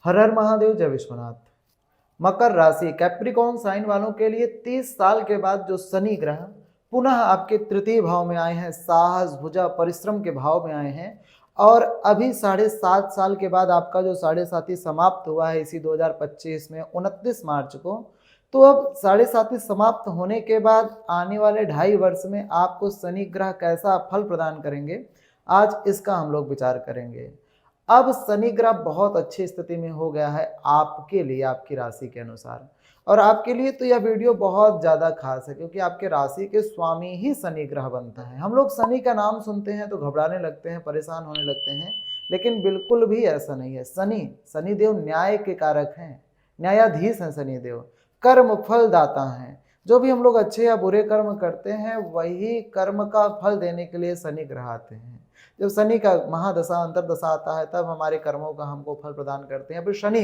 हर हर महादेव, जय विश्वनाथ। मकर राशि Capricorn sign वालों के लिए 30 साल के बाद जो शनि ग्रह पुनः आपके तृतीय भाव में आए हैं, साहस भुजा परिश्रम के भाव में आए हैं, और अभी 7.5 साल के बाद आपका जो 7.5 समाप्त हुआ है इसी 2025 में 29 मार्च को। तो अब 7.5 समाप्त होने के बाद आने वाले 2.5 वर्ष में आपको शनि ग्रह कैसा फल प्रदान करेंगे, आज इसका हम लोग विचार करेंगे। अब शनि ग्रह बहुत अच्छी स्थिति में हो गया है आपके लिए, आपकी राशि के अनुसार। और आपके लिए तो यह वीडियो बहुत ज़्यादा खास है क्योंकि आपके राशि के स्वामी ही शनि ग्रह बनता है। हम लोग शनि का नाम सुनते हैं तो घबराने लगते हैं, परेशान होने लगते हैं, लेकिन बिल्कुल भी ऐसा नहीं है। शनिदेव न्याय के कारक हैं, न्यायाधीश हैं शनिदेव, कर्म फल दाता हैं। जो भी हम लोग अच्छे या बुरे कर्म करते हैं वही कर्म का फल देने के लिए शनि ग्रह आते हैं। जब शनि का महादशा अंतरदशा आता है तब हमारे कर्मों का हमको फल प्रदान करते हैं। फिर शनि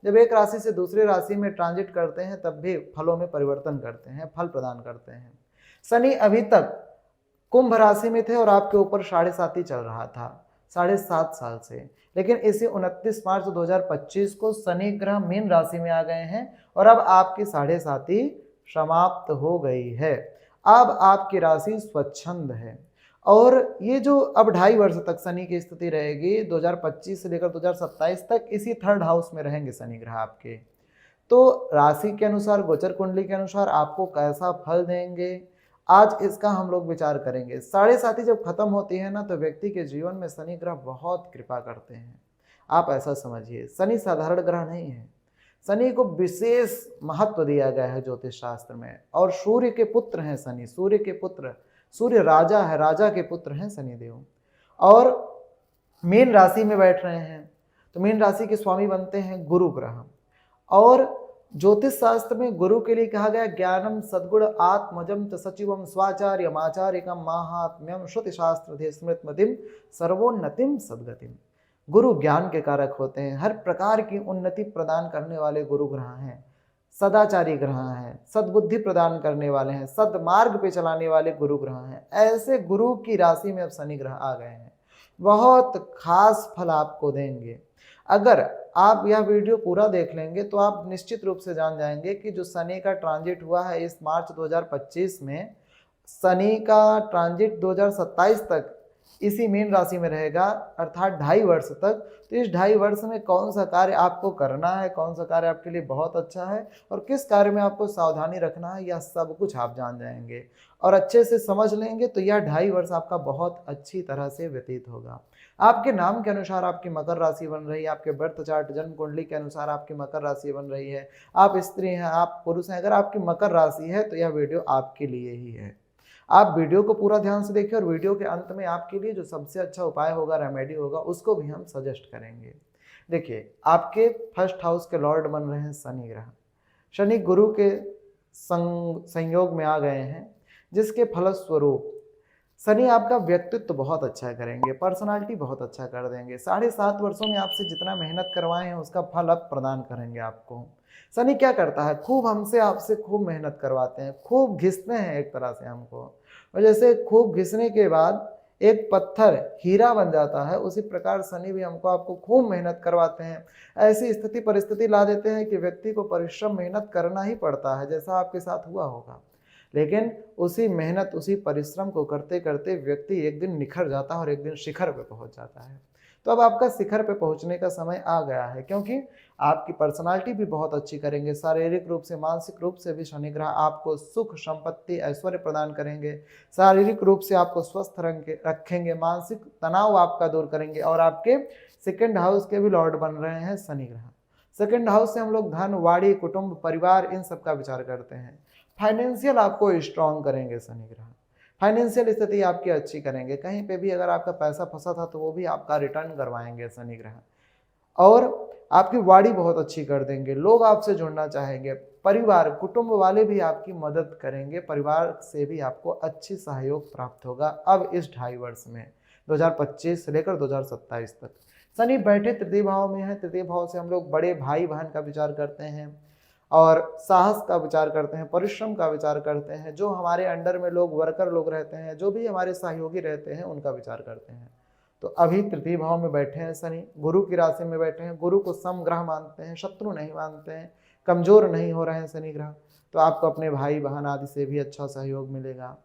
जब एक राशि से दूसरी राशि में ट्रांजिट करते हैं तब भी फलों में परिवर्तन करते हैं, फल प्रदान करते हैं। शनि अभी तक कुंभ राशि में थे और आपके ऊपर 7.5 चल रहा था 7.5 साल से, लेकिन इसी 29 मार्च 2025 को शनि ग्रह मीन राशि में आ गए हैं और अब आपकी 7.5 समाप्त हो गई है। अब आपकी राशि स्वच्छंद है और ये जो अब 2.5 वर्ष तक शनि की स्थिति रहेगी, 2025 से लेकर 2027 तक इसी थर्ड हाउस में रहेंगे शनि ग्रह आपके। तो राशि के अनुसार, गोचर कुंडली के अनुसार आपको कैसा फल देंगे, आज इसका हम लोग विचार करेंगे। 7.5 जब खत्म होती है ना तो व्यक्ति के जीवन में शनि ग्रह बहुत कृपा करते हैं। आप ऐसा समझिए, शनि साधारण ग्रह नहीं है। शनि को विशेष महत्व दिया गया है ज्योतिष शास्त्र में, और सूर्य के पुत्र हैं शनि, सूर्य के पुत्र, सूर्य राजा है, राजा के पुत्र हैं शनिदेव। और मीन राशि में बैठ रहे हैं तो मीन राशि के स्वामी बनते हैं गुरु ग्रह। और ज्योतिष शास्त्र में गुरु के लिए कहा गया ज्ञानम सद्गुण आत्मजम च सचिवम स्वाचार्यम आचार्यकम माहात्म्यम श्रुति शास्त्र स्मृतमतिम सर्वोन्नतिम सद्गतिम। गुरु ज्ञान के कारक होते हैं, हर प्रकार की उन्नति प्रदान करने वाले गुरु ग्रह हैं, सदाचारी ग्रह हैं, सद्बुद्धि प्रदान करने वाले हैं, सदमार्ग पे चलाने वाले गुरु ग्रह हैं। ऐसे गुरु की राशि में अब शनि ग्रह आ गए हैं, बहुत खास फल आपको देंगे। अगर आप यह वीडियो पूरा देख लेंगे तो आप निश्चित रूप से जान जाएंगे कि जो शनि का ट्रांजिट हुआ है इस मार्च 2025 में, शनि का ट्रांजिट 2027 तक इसी मीन राशि में रहेगा, अर्थात 2.5 वर्ष तक। तो इस 2.5 वर्ष में कौन सा कार्य आपको करना है, कौन सा कार्य आपके लिए बहुत अच्छा है और किस कार्य में आपको सावधानी रखना है, यह सब कुछ आप जान जाएंगे और अच्छे से समझ लेंगे तो यह 2.5 वर्ष आपका बहुत अच्छी तरह से व्यतीत होगा। आपके नाम के अनुसार आपकी मकर राशि बन रही है, आपके बर्थ चार्ट जन्म कुंडली के अनुसार आपकी मकर राशि बन रही है। आप स्त्री हैं, आप पुरुष हैं, अगर आपकी मकर राशि है तो यह वीडियो आपके लिए ही है। आप वीडियो को पूरा ध्यान से देखिए और वीडियो के अंत में आपके लिए जो सबसे अच्छा उपाय होगा, रेमेडी होगा, उसको भी हम सजेस्ट करेंगे। देखिए, आपके फर्स्ट हाउस के लॉर्ड बन रहे हैं शनि ग्रह। शनि गुरु के संयोग में आ गए हैं, जिसके फलस्वरूप शनि आपका व्यक्तित्व बहुत अच्छा करेंगे, पर्सनालिटी बहुत अच्छा कर देंगे। 7.5 वर्षों में आपसे जितना मेहनत करवाए हैं उसका फल अब प्रदान करेंगे आपको। शनि क्या करता है, खूब हमसे आपसे खूब मेहनत करवाते हैं, खूब घिसते हैं एक तरह से हमको, और जैसे खूब घिसने के बाद एक पत्थर हीरा बन जाता है, उसी प्रकार शनि भी हमको आपको खूब मेहनत करवाते हैं। ऐसी स्थिति परिस्थिति ला देते हैं कि व्यक्ति को परिश्रम मेहनत करना ही पड़ता है, जैसा आपके साथ हुआ होगा। लेकिन उसी मेहनत, उसी परिश्रम को करते करते व्यक्ति एक दिन निखर जाता है और एक दिन शिखर पे पहुंच जाता है। तो अब आपका शिखर पे पहुंचने का समय आ गया है, क्योंकि आपकी पर्सनालिटी भी बहुत अच्छी करेंगे। शारीरिक रूप से, मानसिक रूप से भी शनि ग्रह आपको सुख, संपत्ति, ऐश्वर्य प्रदान करेंगे। शारीरिक रूप से आपको स्वस्थ रखेंगे, मानसिक तनाव आपका दूर करेंगे। और आपके सेकंड हाउस के भी लॉर्ड बन रहे हैं शनि ग्रह। सेकंड हाउस से हम लोग धन, वाड़ी, कुटुंब, परिवार, इन सब का विचार करते हैं। फाइनेंशियल आपको स्ट्रांग करेंगे शनि ग्रह, फाइनेंशियल स्थिति आपकी अच्छी करेंगे। कहीं पे भी अगर आपका पैसा फंसा था तो वो भी आपका रिटर्न करवाएंगे शनि ग्रह। और आपकी वाड़ी बहुत अच्छी कर देंगे, लोग आपसे जुड़ना चाहेंगे, परिवार, कुटुंब वाले भी आपकी मदद करेंगे, परिवार से भी आपको अच्छी सहयोग प्राप्त होगा। अब इस 2.5 वर्ष में 2025 से लेकर 2027 तक शनि बैठे तृतीय भाव में है। तृतीय भाव से हम लोग बड़े भाई बहन का विचार करते हैं और साहस का विचार करते हैं, परिश्रम का विचार करते हैं। जो हमारे अंडर में लोग, वर्कर लोग रहते हैं, जो भी हमारे सहयोगी रहते हैं, उनका विचार करते हैं। तो अभी तृतीय भाव में बैठे हैं शनि, गुरु की राशि में बैठे हैं, गुरु को समग्रह मानते हैं, शत्रु नहीं मानते हैं, कमजोर नहीं हो रहे हैं शनि ग्रह, तो आपको अपने भाई बहन आदि से भी अच्छा सहयोग मिलेगा।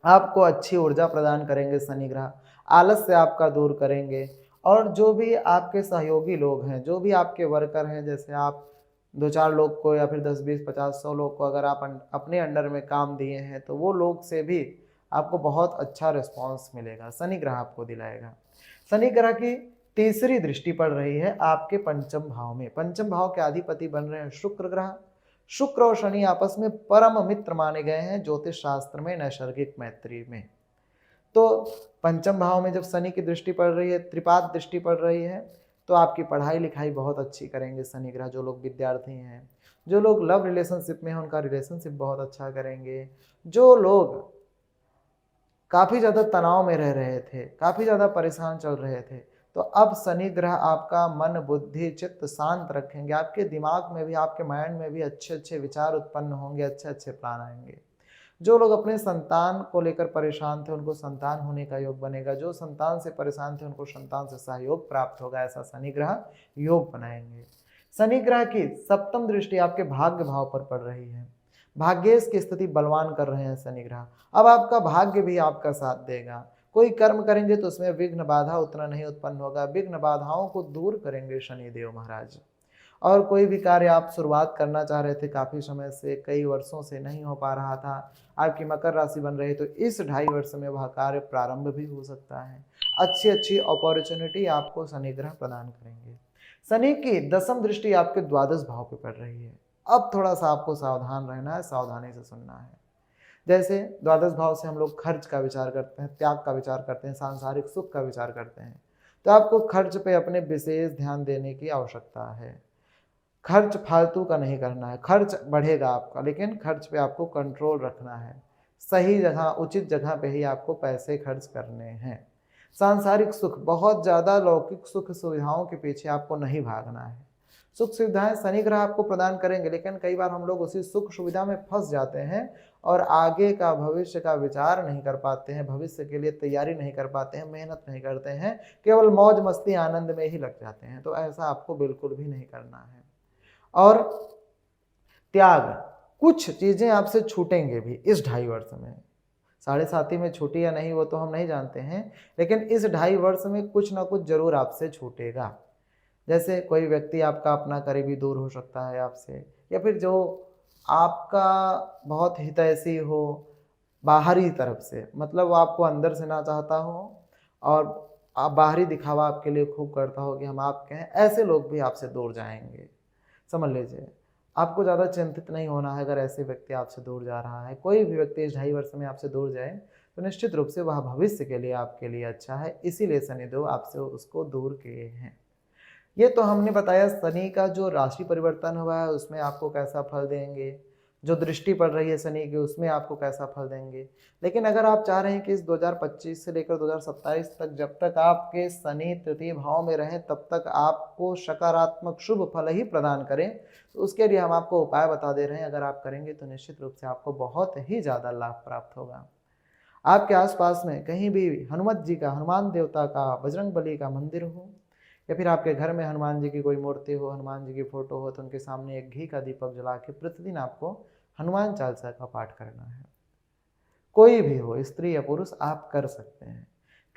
आपको अच्छी ऊर्जा प्रदान करेंगे शनि ग्रह, आलस्य आपका दूर करेंगे। और जो भी आपके सहयोगी लोग हैं, जो भी आपके वर्कर हैं, जैसे आप 2-4 लोग को या फिर 10, 20, 50, 100 लोग को अगर आप अपने अंडर में काम दिए हैं, तो वो लोग से भी आपको बहुत अच्छा रिस्पॉन्स मिलेगा, शनि ग्रह आपको दिलाएगा। शनि ग्रह की तीसरी दृष्टि पड़ रही है आपके पंचम भाव में। पंचम भाव के अधिपति बन रहे हैं शुक्र ग्रह। शुक्र और शनि आपस में परम मित्र माने गए हैं ज्योतिष शास्त्र में, नैसर्गिक मैत्री में। तो पंचम भाव में जब शनि की दृष्टि पड़ रही है, त्रिपाद दृष्टि पड़ रही है, तो आपकी पढ़ाई लिखाई बहुत अच्छी करेंगे शनि ग्रह। जो लोग विद्यार्थी हैं, जो लोग लव रिलेशनशिप में हैं, उनका रिलेशनशिप बहुत अच्छा करेंगे। जो लोग काफ़ी ज़्यादा तनाव में रह रहे थे, काफ़ी ज़्यादा परेशान चल रहे थे, तो अब शनि ग्रह आपका मन, बुद्धि, चित्त शांत रखेंगे। आपके दिमाग में भी, आपके माइंड में भी अच्छे अच्छे विचार उत्पन्न होंगे, अच्छे अच्छे प्लान आएंगे। जो लोग अपने संतान को लेकर परेशान थे, उनको संतान होने का योग बनेगा। जो संतान से परेशान थे, उनको संतान से सहयोग प्राप्त होगा। ऐसा शनि ग्रह योग बनाएंगे। शनि ग्रह की सप्तम दृष्टि आपके भाग्य भाव पर पड़ रही है। भाग्येश की स्थिति बलवान कर रहे हैं शनि ग्रह। अब आपका भाग्य भी आपका साथ देगा। कोई कर्म करेंगे तो उसमें विघ्न बाधा उतना नहीं उत्पन्न होगा। विघ्न बाधाओं को दूर करेंगे शनि देव महाराज। और कोई भी कार्य आप शुरुआत करना चाह रहे थे, काफ़ी समय से, कई वर्षों से नहीं हो पा रहा था, आपकी मकर राशि बन रही, तो इस 2.5 वर्ष में वह कार्य प्रारंभ भी हो सकता है। अच्छी अच्छी अपॉर्चुनिटी आपको शनि ग्रह प्रदान करेंगे। शनि की दसम दृष्टि आपके द्वादश भाव पे पड़ रही है। अब थोड़ा सा आपको सावधान रहना है, सावधानी से सुनना है। जैसे द्वादश भाव से हम लोग खर्च का विचार करते हैं, त्याग का विचार करते हैं, सांसारिक सुख का विचार करते हैं, तो आपको खर्च पे अपने विशेष ध्यान देने की आवश्यकता है। खर्च फालतू का नहीं करना है। खर्च बढ़ेगा आपका, लेकिन खर्च पे आपको कंट्रोल रखना है। सही जगह, उचित जगह पे ही आपको पैसे खर्च करने हैं। सांसारिक सुख, बहुत ज़्यादा लौकिक सुख सुविधाओं के पीछे आपको नहीं भागना है। सुख सुविधाएं शनि ग्रह आपको प्रदान करेंगे, लेकिन कई बार हम लोग उसी सुख सुविधा में फंस जाते हैं और आगे का, भविष्य का विचार नहीं कर पाते हैं, भविष्य के लिए तैयारी नहीं कर पाते हैं, मेहनत नहीं करते हैं, केवल मौज मस्ती आनंद में ही लग जाते हैं। तो ऐसा आपको बिल्कुल भी नहीं करना है। और त्याग, कुछ चीज़ें आपसे छूटेंगे भी इस 2.5 वर्ष में। 7.5 में छूटी या नहीं वो तो हम नहीं जानते हैं, लेकिन इस 2.5 वर्ष में कुछ ना कुछ जरूर आपसे छूटेगा। जैसे कोई व्यक्ति आपका अपना करीबी दूर हो सकता है आपसे, या फिर जो आपका बहुत हितैषी हो बाहरी तरफ से, मतलब वो आपको अंदर से ना चाहता हो और आप बाहरी दिखावा आपके लिए खूब करता हो कि हम आपके हैं, ऐसे लोग भी आपसे दूर जाएंगे। समझ लीजिए, आपको ज़्यादा चिंतित नहीं होना है अगर ऐसे व्यक्ति आपसे दूर जा रहा है। कोई भी व्यक्ति इस 2.5 वर्ष में आपसे दूर जाए तो निश्चित रूप से वह भविष्य के लिए आपके लिए अच्छा है, इसीलिए शनिदेव आपसे उसको दूर किए हैं। ये तो हमने बताया शनि का जो राशि परिवर्तन हुआ है उसमें आपको कैसा फल देंगे, जो दृष्टि पड़ रही है शनि की उसमें आपको कैसा फल देंगे। लेकिन अगर आप चाह रहे हैं कि इस 2025 से लेकर 2027 तक, जब तक आपके शनि तृतीय भाव में रहें तब तक आपको सकारात्मक शुभ फल ही प्रदान करें, तो उसके लिए हम आपको उपाय बता दे रहे हैं। अगर आप करेंगे तो निश्चित रूप से आपको बहुत ही ज़्यादा लाभ प्राप्त होगा। आपके आसपास में कहीं भी हनुमत जी का, हनुमान देवता का, बजरंग बली का मंदिर हो, या फिर आपके घर में हनुमान जी की कोई मूर्ति हो, हनुमान जी की फोटो हो, तो उनके सामने एक घी का दीपक जला के प्रतिदिन आपको हनुमान चालीसा का पाठ करना है। कोई भी हो, स्त्री या पुरुष, आप कर सकते हैं।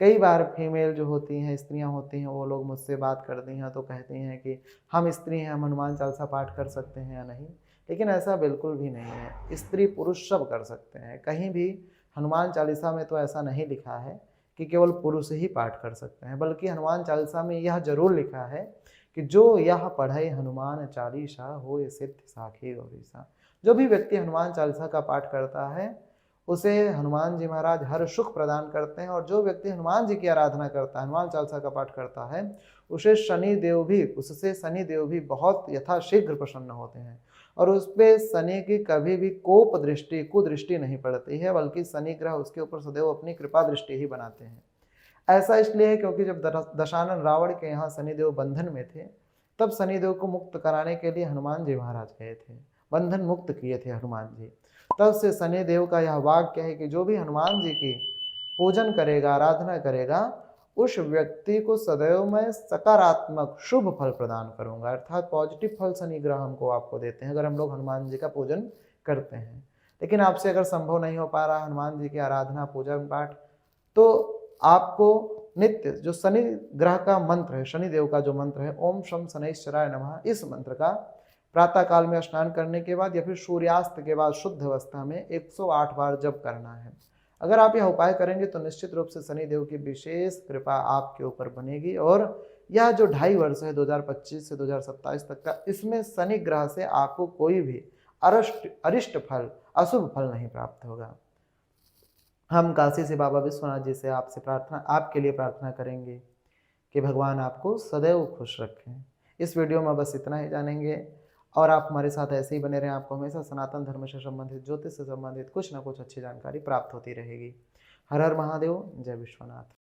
कई बार फीमेल जो होती हैं, स्त्रियां होती हैं, वो लोग मुझसे बात करती हैं तो कहती हैं कि हम स्त्री हैं, हम हनुमान चालीसा पाठ कर सकते हैं या नहीं, लेकिन ऐसा बिल्कुल भी नहीं है। स्त्री पुरुष सब कर सकते हैं। कहीं भी हनुमान चालीसा में तो ऐसा नहीं लिखा है कि केवल पुरुष ही पाठ कर सकते हैं, बल्कि हनुमान चालीसा में यह जरूर लिखा है कि जो यह पढ़े हनुमान चालीसा हो ये सिद्ध साखी गौरीसा। जो भी व्यक्ति हनुमान चालीसा का पाठ करता है उसे हनुमान जी महाराज हर सुख प्रदान करते हैं, और जो व्यक्ति हनुमान जी की आराधना करता है, हनुमान चालीसा का पाठ करता है, उससे शनि देव भी बहुत यथाशीघ्र प्रसन्न होते हैं, और उस पर शनि की कभी भी कोप दृष्टि, कुदृष्टि नहीं पड़ती है, बल्कि शनि ग्रह उसके ऊपर सदैव अपनी कृपा दृष्टि ही बनाते हैं। ऐसा इसलिए है क्योंकि जब दशानन रावण के यहाँ शनिदेव बंधन में थे, तब शनिदेव को मुक्त कराने के लिए हनुमान जी महाराज गए थे, बंधन मुक्त किए थे हनुमान जी। तब से शनिदेव का यह वाक्य है कि जो भी हनुमान जी की पूजन करेगा, आराधना करेगा, उस व्यक्ति को सदैव मैं सकारात्मक शुभ फल प्रदान करूंगा। अर्थात पॉजिटिव फल शनि ग्रह हमको आपको देते हैं अगर हम लोग हनुमान जी का पूजन करते हैं। लेकिन आपसे अगर संभव नहीं हो पा रहा हनुमान जी की आराधना पूजा पाठ, तो आपको नित्य जो शनि ग्रह का मंत्र है, शनि देव का जो मंत्र है, ओम शम शनैश्चराय नमः, इस मंत्र का प्रातः काल में स्नान करने के बाद या फिर सूर्यास्त के बाद शुद्ध अवस्था में 108 बार जप करना है। अगर आप यह उपाय करेंगे तो निश्चित रूप से शनि देव की विशेष कृपा आपके ऊपर बनेगी और यह जो 2.5 वर्ष है 2025 से 2027 तक का, इसमें शनि ग्रह से आपको कोई भी अरिष्ट फल, अशुभ फल नहीं प्राप्त होगा। हम काशी से बाबा विश्वनाथ जी से आपके लिए प्रार्थना करेंगे कि भगवान आपको सदैव खुश रखें। इस वीडियो में बस इतना ही जानेंगे और आप हमारे साथ ऐसे ही बने रहें। आपको हमेशा सनातन धर्म से संबंधित, ज्योतिष से संबंधित कुछ ना कुछ अच्छी जानकारी प्राप्त होती रहेगी। हर हर महादेव, जय विश्वनाथ।